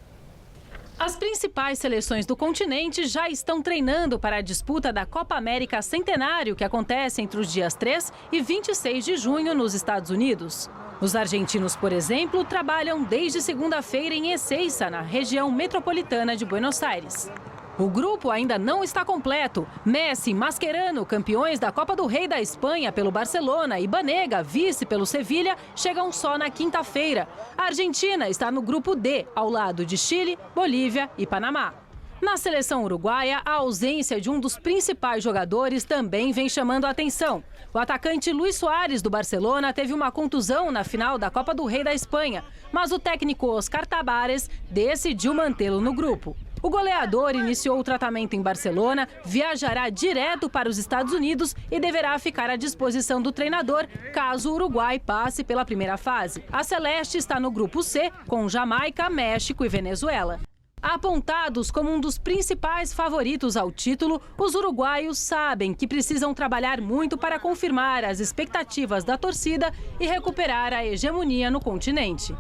As principais seleções do continente já estão treinando para a disputa da Copa América Centenário, que acontece entre os dias 3 e 26 de junho nos Estados Unidos. Os argentinos, por exemplo, trabalham desde segunda-feira em Ezeiza, na região metropolitana de Buenos Aires. O grupo ainda não está completo. Messi e Mascherano, campeões da Copa do Rei da Espanha pelo Barcelona, e Banega, vice pelo Sevilha, chegam só na quinta-feira. A Argentina está no grupo D, ao lado de Chile, Bolívia e Panamá. Na seleção uruguaia, a ausência de um dos principais jogadores também vem chamando a atenção. O atacante Luis Soares, do Barcelona, teve uma contusão na final da Copa do Rei da Espanha, mas o técnico Oscar Tabares decidiu mantê-lo no grupo. O goleador iniciou o tratamento em Barcelona, viajará direto para os Estados Unidos e deverá ficar à disposição do treinador caso o Uruguai passe pela primeira fase. A Celeste está no grupo C, com Jamaica, México e Venezuela. Apontados como um dos principais favoritos ao título, os uruguaios sabem que precisam trabalhar muito para confirmar as expectativas da torcida e recuperar a hegemonia no continente.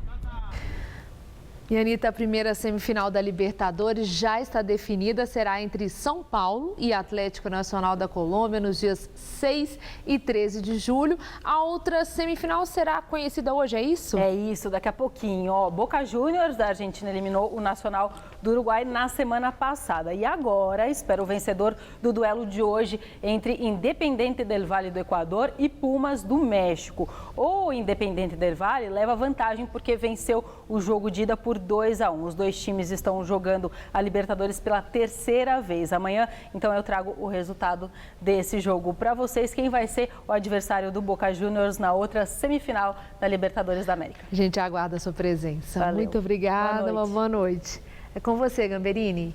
E, Anitta, a primeira semifinal da Libertadores já está definida, será entre São Paulo e Atlético Nacional da Colômbia nos dias 6 e 13 de julho. A outra semifinal será conhecida hoje, é isso? É isso, daqui a pouquinho. Boca Juniors da Argentina eliminou o Nacional do Uruguai na semana passada. E agora espera o vencedor do duelo de hoje entre Independiente del Valle do Equador e Pumas do México. O Independiente del Valle leva vantagem porque venceu o jogo de ida por 2-1. Os dois times estão jogando a Libertadores pela terceira vez. Amanhã, então, eu trago o resultado desse jogo para vocês. Quem vai ser o adversário do Boca Juniors na outra semifinal da Libertadores da América? A gente aguarda a sua presença. Valeu. Muito obrigada, uma boa noite. É com você, Gamberini.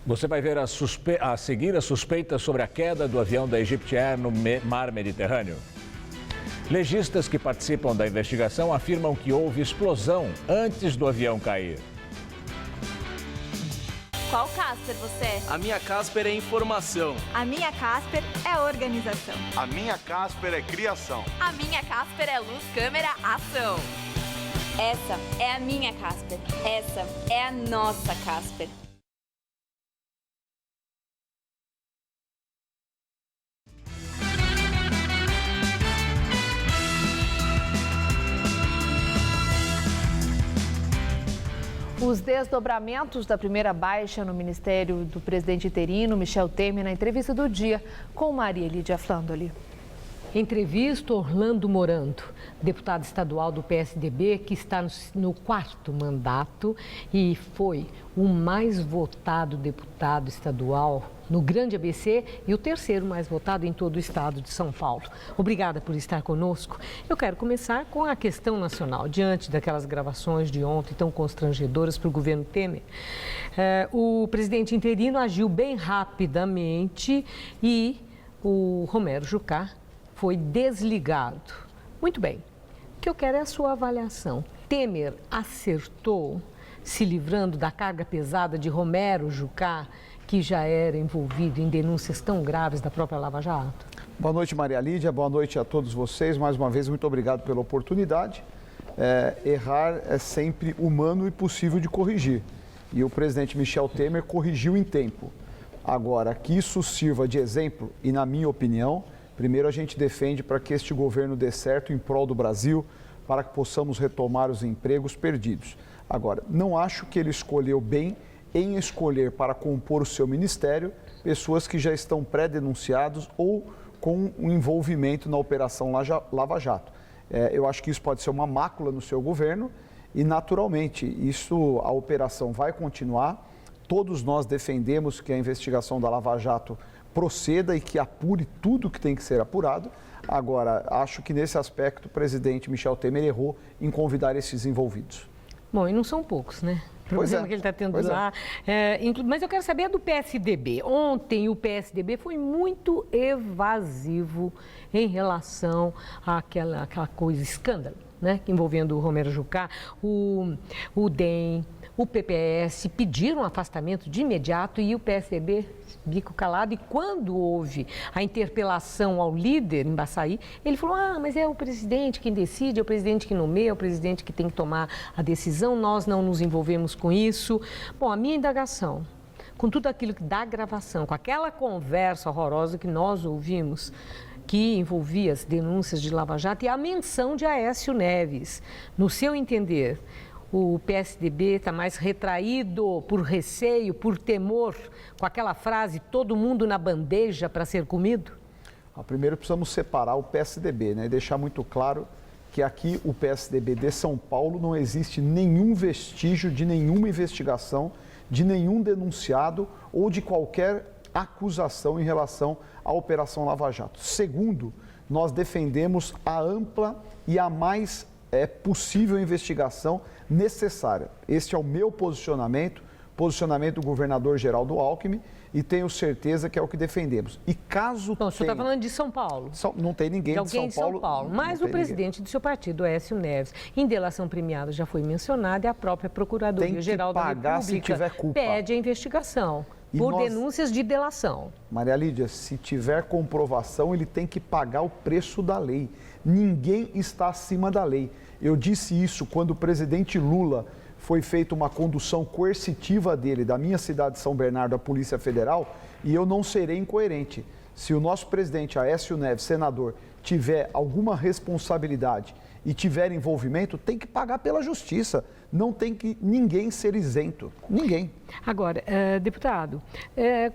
Você vai ver a seguir as suspeitas sobre a queda do avião da Egyptair no mar Mediterrâneo. Legistas que participam da investigação afirmam que houve explosão antes do avião cair. Qual Casper você é? A minha Casper é informação. A minha Casper é organização. A minha Casper é criação. A minha Casper é luz, câmera, ação. Essa é a minha Casper. Essa é a nossa Casper. Os desdobramentos da primeira baixa no ministério do presidente interino, Michel Temer, na entrevista do dia com Maria Lídia Flandoli. Entrevista Orlando Morando, deputado estadual do PSDB, que está no 4º mandato e foi o mais votado deputado estadual no Grande ABC e o 3º mais votado em todo o estado de São Paulo. Obrigada por estar conosco. Eu quero começar com a questão nacional. Diante daquelas gravações de ontem tão constrangedoras para o governo Temer, o presidente interino agiu bem rapidamente e o Romero Jucá foi desligado. Muito bem. O que eu quero é a sua avaliação. Temer acertou se livrando da carga pesada de Romero Jucá, que já era envolvido em denúncias tão graves da própria Lava Jato? Boa noite, Maria Lídia. Boa noite a todos vocês. Mais uma vez, muito obrigado pela oportunidade. Errar é sempre humano e possível de corrigir. E o presidente Michel Temer corrigiu em tempo. Agora, que isso sirva de exemplo, e na minha opinião, primeiro a gente defende para que este governo dê certo em prol do Brasil, para que possamos retomar os empregos perdidos. Agora, não acho que ele escolheu bem em escolher para compor o seu ministério pessoas que já estão pré-denunciados ou com um envolvimento na Operação Lava Jato. Eu acho que isso pode ser uma mácula no seu governo e, naturalmente, a operação vai continuar. Todos nós defendemos que a investigação da Lava Jato proceda e que apure tudo que tem que ser apurado. Agora, acho que nesse aspecto o presidente Michel Temer errou em convidar esses envolvidos. Bom, e não são poucos, né? O problema que ele está tendo lá. Mas eu quero saber do PSDB. Ontem o PSDB foi muito evasivo em relação àquela coisa, escândalo, né? Envolvendo o Romero Jucá, o DEM, o PPS pediram afastamento de imediato e o PSDB bico calado. E quando houve a interpelação ao líder em Baçaí, ele falou, mas é o presidente quem decide, é o presidente que nomeia, é o presidente que tem que tomar a decisão, nós não nos envolvemos com isso. Bom, a minha indagação, com tudo aquilo da gravação, com aquela conversa horrorosa que nós ouvimos, que envolvia as denúncias de Lava Jato e a menção de Aécio Neves, no seu entender, o PSDB está mais retraído por receio, por temor, com aquela frase, todo mundo na bandeja para ser comido? Primeiro precisamos separar o PSDB, né? E deixar muito claro que aqui o PSDB de São Paulo não existe nenhum vestígio de nenhuma investigação, de nenhum denunciado ou de qualquer acusação em relação à Operação Lava Jato. Segundo, nós defendemos a ampla e a mais possível investigação necessária. Este é o meu posicionamento do governador Geraldo Alckmin e tenho certeza que é o que defendemos. E caso o senhor está falando de São Paulo? Não tem ninguém de São Paulo. Mas o presidente do seu partido, Aécio Neves, em delação premiada já foi mencionado e a própria Procuradoria-Geral da República pede a investigação por denúncias de delação. Maria Lídia, se tiver comprovação, ele tem que pagar o preço da lei. Ninguém está acima da lei. Eu disse isso quando o presidente Lula foi feita uma condução coercitiva dele, da minha cidade de São Bernardo, à Polícia Federal, e eu não serei incoerente. Se o nosso presidente Aécio Neves, senador, tiver alguma responsabilidade e tiver envolvimento, tem que pagar pela justiça. Não tem que ninguém ser isento. Ninguém. Agora, deputado,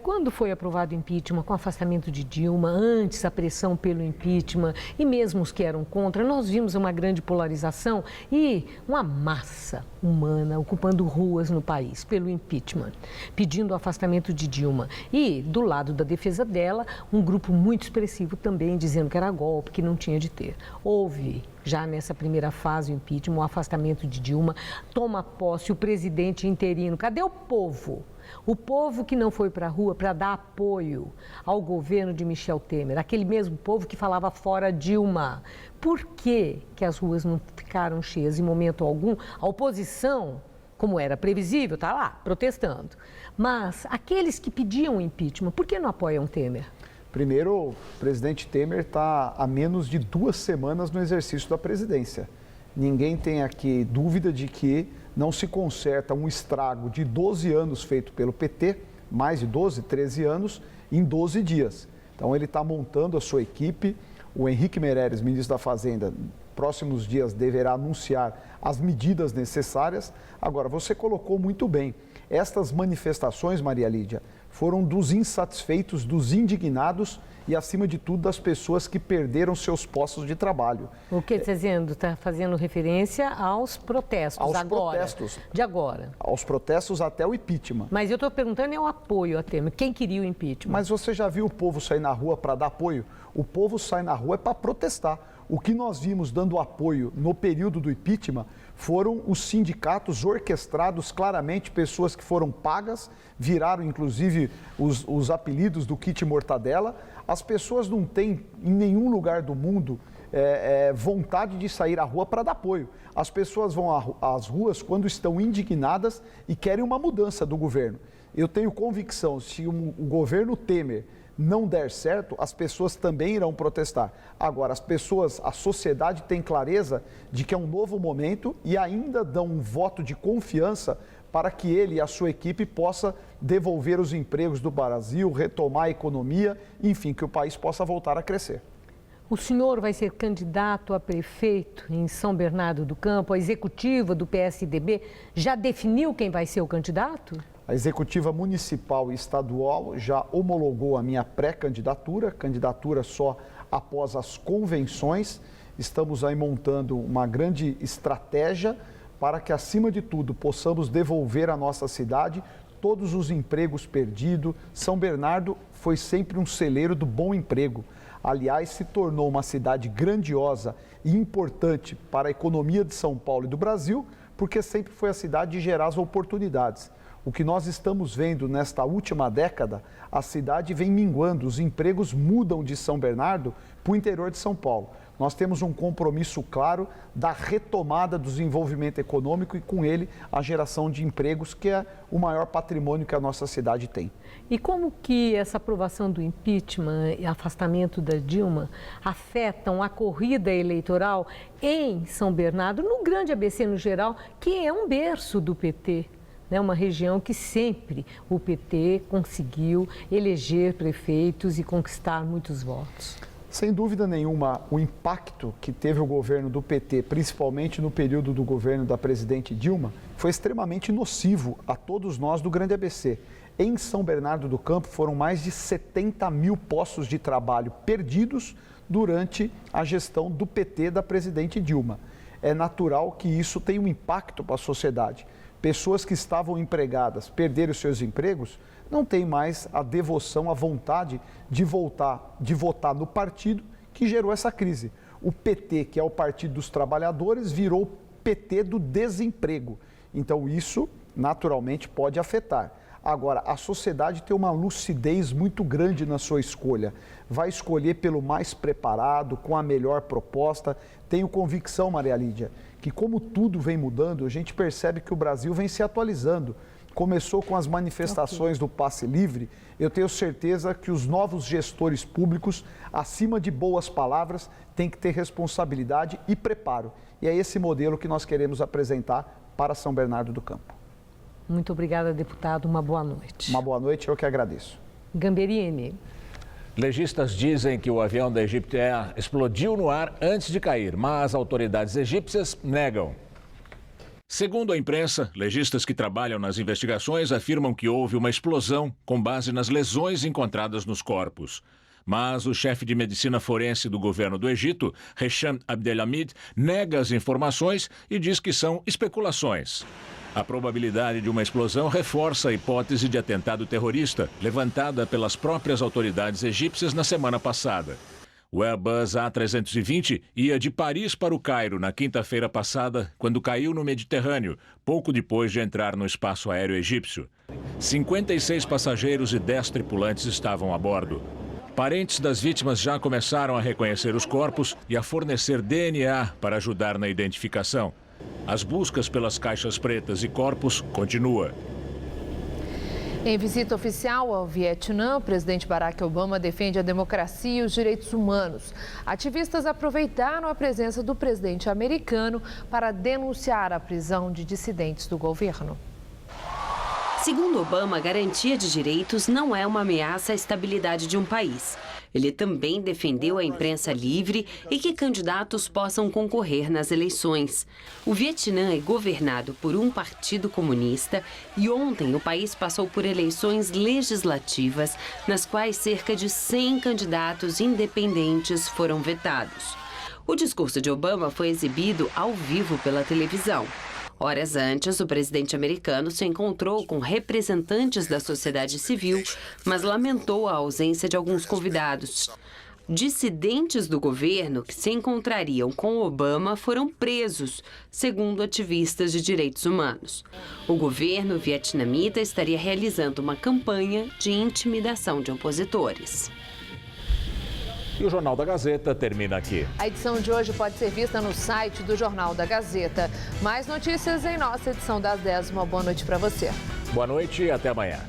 quando foi aprovado o impeachment com afastamento de Dilma, antes a pressão pelo impeachment e mesmo os que eram contra, nós vimos uma grande polarização e uma massa humana ocupando ruas no país pelo impeachment, pedindo o afastamento de Dilma. E, do lado da defesa dela, um grupo muito expressivo também dizendo que era golpe, que não tinha de ter. Houve, já nessa primeira fase, o impeachment, o afastamento de Dilma, toma posse o presidente interino. Cadê o povo? O povo que não foi para a rua para dar apoio ao governo de Michel Temer, aquele mesmo povo que falava fora Dilma. Por que as ruas não ficaram cheias em momento algum? A oposição, como era previsível, está lá, protestando. Mas aqueles que pediam o impeachment, por que não apoiam Temer? Primeiro, o presidente Temer está há menos de 2 semanas no exercício da presidência. Ninguém tem aqui dúvida de que não se conserta um estrago de 12 anos feito pelo PT, mais de 12, 13 anos, em 12 dias. Então ele está montando a sua equipe, o Henrique Meirelles, ministro da Fazenda, próximos dias deverá anunciar as medidas necessárias. Agora, você colocou muito bem, estas manifestações, Maria Lídia, foram dos insatisfeitos, dos indignados e, acima de tudo, das pessoas que perderam seus postos de trabalho. O que está dizendo? Está fazendo referência aos protestos de agora. Aos protestos até o impeachment. Mas eu estou perguntando é o apoio a Temer. Quem queria o impeachment? Mas você já viu o povo sair na rua para dar apoio? O povo sai na rua para protestar. O que nós vimos dando apoio no período do impeachment foram os sindicatos orquestrados, claramente pessoas que foram pagas, viraram inclusive os apelidos do kit mortadela. As pessoas não têm em nenhum lugar do mundo vontade de sair à rua para dar apoio. As pessoas vão às ruas quando estão indignadas e querem uma mudança do governo. Eu tenho convicção, se o governo Temer não der certo, as pessoas também irão protestar. Agora, a sociedade tem clareza de que é um novo momento e ainda dão um voto de confiança para que ele e a sua equipe possa devolver os empregos do Brasil, retomar a economia, enfim, que o país possa voltar a crescer. O senhor vai ser candidato a prefeito em São Bernardo do Campo. A executiva do PSDB já definiu quem vai ser o candidato? A executiva municipal e estadual já homologou a minha pré-candidatura, candidatura só após as convenções. Estamos aí montando uma grande estratégia para que, acima de tudo, possamos devolver à nossa cidade todos os empregos perdidos. São Bernardo foi sempre um celeiro do bom emprego. Aliás, se tornou uma cidade grandiosa e importante para a economia de São Paulo e do Brasil, porque sempre foi a cidade de gerar as oportunidades. O que nós estamos vendo nesta última década, a cidade vem minguando, os empregos mudam de São Bernardo para o interior de São Paulo. Nós temos um compromisso claro da retomada do desenvolvimento econômico e, com ele, a geração de empregos, que é o maior patrimônio que a nossa cidade tem. E como que essa aprovação do impeachment e afastamento da Dilma afetam a corrida eleitoral em São Bernardo, no grande ABC no geral, que é um berço do PT? Uma região que sempre o PT conseguiu eleger prefeitos e conquistar muitos votos. Sem dúvida nenhuma, o impacto que teve o governo do PT, principalmente no período do governo da presidente Dilma, foi extremamente nocivo a todos nós do grande ABC. Em São Bernardo do Campo foram mais de 70 mil postos de trabalho perdidos durante a gestão do PT da presidente Dilma. É natural que isso tenha um impacto para a sociedade. Pessoas que estavam empregadas, perderam seus empregos, não têm mais a devoção, a vontade de votar no partido que gerou essa crise. O PT, que é o Partido dos Trabalhadores, virou PT do desemprego. Então isso, naturalmente, pode afetar. Agora, a sociedade tem uma lucidez muito grande na sua escolha. Vai escolher pelo mais preparado, com a melhor proposta. Tenho convicção, Maria Lídia, que como tudo vem mudando, a gente percebe que o Brasil vem se atualizando. Começou com as manifestações do passe livre. Eu tenho certeza que os novos gestores públicos, acima de boas palavras, têm que ter responsabilidade e preparo. E é esse modelo que nós queremos apresentar para São Bernardo do Campo. Muito obrigada, deputado. Uma boa noite. Uma boa noite, eu que agradeço. Gamberini. Legistas dizem que o avião da Egyptair explodiu no ar antes de cair, mas autoridades egípcias negam. Segundo a imprensa, legistas que trabalham nas investigações afirmam que houve uma explosão com base nas lesões encontradas nos corpos. Mas o chefe de medicina forense do governo do Egito, Hesham Abdelhamid, nega as informações e diz que são especulações. A probabilidade de uma explosão reforça a hipótese de atentado terrorista, levantada pelas próprias autoridades egípcias na semana passada. O Airbus A320 ia de Paris para o Cairo na quinta-feira passada, quando caiu no Mediterrâneo, pouco depois de entrar no espaço aéreo egípcio. 56 passageiros e 10 tripulantes estavam a bordo. Parentes das vítimas já começaram a reconhecer os corpos e a fornecer DNA para ajudar na identificação. As buscas pelas caixas pretas e corpos continuam. Em visita oficial ao Vietnã, o presidente Barack Obama defende a democracia e os direitos humanos. Ativistas aproveitaram a presença do presidente americano para denunciar a prisão de dissidentes do governo. Segundo Obama, a garantia de direitos não é uma ameaça à estabilidade de um país. Ele também defendeu a imprensa livre e que candidatos possam concorrer nas eleições. O Vietnã é governado por um partido comunista e ontem o país passou por eleições legislativas, nas quais cerca de 100 candidatos independentes foram vetados. O discurso de Obama foi exibido ao vivo pela televisão. Horas antes, o presidente americano se encontrou com representantes da sociedade civil, mas lamentou a ausência de alguns convidados. Dissidentes do governo que se encontrariam com Obama foram presos, segundo ativistas de direitos humanos. O governo vietnamita estaria realizando uma campanha de intimidação de opositores. E o Jornal da Gazeta termina aqui. A edição de hoje pode ser vista no site do Jornal da Gazeta. Mais notícias em nossa edição das 10. Uma boa noite para você. Boa noite e até amanhã.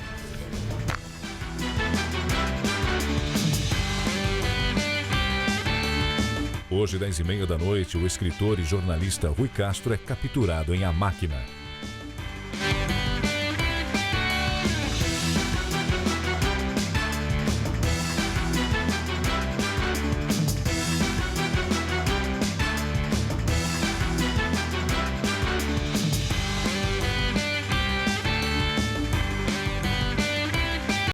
Hoje, 10h30 da noite, o escritor e jornalista Rui Castro é capturado em A Máquina.